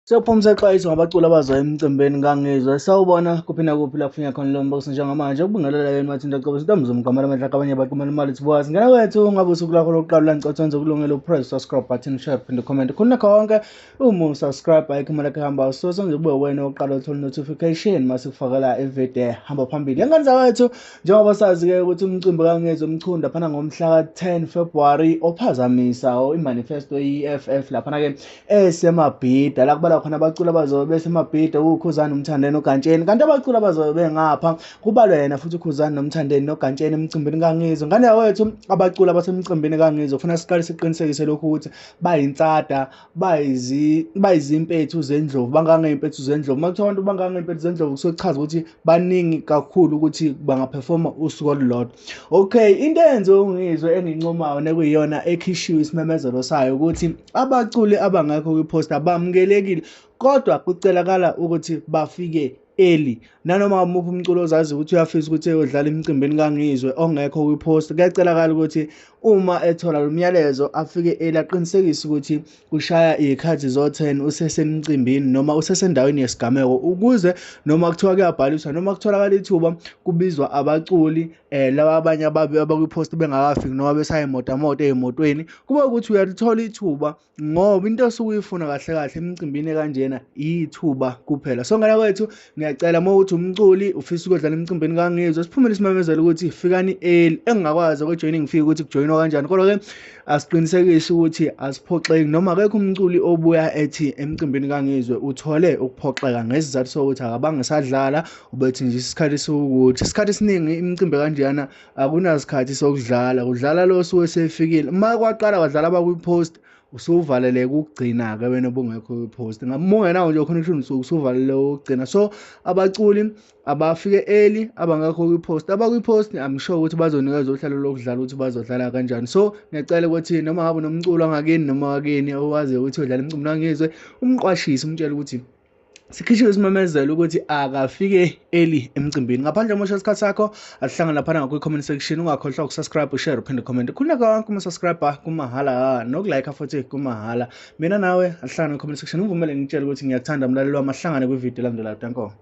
Sekuphumisa Xwayiso ngabaculi abazoya emcimbini kaNgizwe. Sawubona kuphi nakuphi lapho unya khona lo mbuso njengamanje ukubingelela yena mathinta qobe sitamza umgamela amandla kabanye baqhumana imali thibuwazi. Ngena kwethu ngabe usuku lakho lokuqala la ngicotha wenza ukulungela upress subscribe button share phinde comment khona konke uma usubscribe icon lakhe hamba so sengizobuya wena oqala uthola notification mase kufakela ivideo hamba phambili. Ngani zawethu njengoba sazi ke ukuthi umcimbi kaNgizwe umchunda phana ngomhla ka 10 February ophazamisa imanifesto yeFF lapha ke esemabhida la kubala khona abaculi abazobe besemabhida uKhuzani noMthandeni noGantsheni, kanti abaculi abazobe bengapha kubalwa yena futhi uKhuzani noMthandeni noGantsheni emcimbini kaNgizwe. Ngane yawethu abaculi abasemcimbini kaNgizwe ufuna siqale siqinisekise lokhu ukuthi bayinsada bayizimpethu zendlovu bangangempethu zendlovu. Makuthiwa abantu bangangempethu zendlovu kusuke kuchaza ukuthi baningi kakhulu ukuthi bangaperforma usuku olulodwa. Okay, into eyenze uNgizwe engincomayo nekuyiyona ekhishiwe isimemezelo sayo ukuthi abaculi abangakho kwiposter bamukelekile kodwa kucelakala ukuthi bafike early. Nanoma umuphi umculo ozazi ukuthi uyafisa ukuthi eyodlala emcimbini kaNgizwe ongekho kwiposter, kuyacelakala ukuthi uma ethola lo myalezo afike early, aqinisekise ukuthi kushaya izikhathi zo10 usesemcimbini noma usesendaweni yesigameko, ukuze noma kuthiwa kuyabhaliswa noma kutholakala ithuba kubizwa abaculi laba abanye abakwiposter bengakafiki noma besaya emotamoto ezimotweni, kube ukuthi uyalithola ithuba ngoba into osuke uyifuna kahle kahle emcimbini kanjena ithuba kuphela. So ngala kwethu ngiyacela uma uthi umculi ufisa ukudlala emcimbini kaNgizwe siphumele isimemezelo ukuthi fikani early. Engingakwazi ukujoyina ngifike ukuthi kujoyinwa kanjani, kodwa ke asiqinisekise ukuthi asiphoxeki noma akekho umculi obuya ethi emcimbini kaNgizwe uthole ukuphoxeka ngesizathu sokuthi akabange sadlala ubethi nje isikhathi sokuthi isikhathi esiningi imicimbi kanjena akunasikhathi sokudlala, kudlala lo suke sefikile. Uma kwaqala wadlala abakwipost usuvaleleke ukugcina ke wena obungekho kwipost, ngamungenawo nje connection usuvaleleke ukugcina. So abaculi abafike early abangakho kwipost, abakwipost I'm sure ukuthi bazonikezwa uhlelo lokudlala ukuthi bazodlala kanjani. So ngiyacela ukuthi noma ngabe nomculo angakini noma akini owazi ukuthi udlala emcimbini kaNgizwe umqwashise umtshela ukuthi sikhishiwe isimemezelo ukuthi akafike early emcimbini. Ngaphandle mosha isikhathi sakho asihlangana lapha ngakwi-comment section, ungakhohlwa ukusubscribe, ushare uphinde comment khona konke uma-subscriber kumahala nokulike futhi kumahala. Mina nawe asihlangana kwi-comment section, ungivumele ngitshele ukuthi ngiyakuthanda mlaleli wami, asihlangane kwivideo elandelayo. Danko.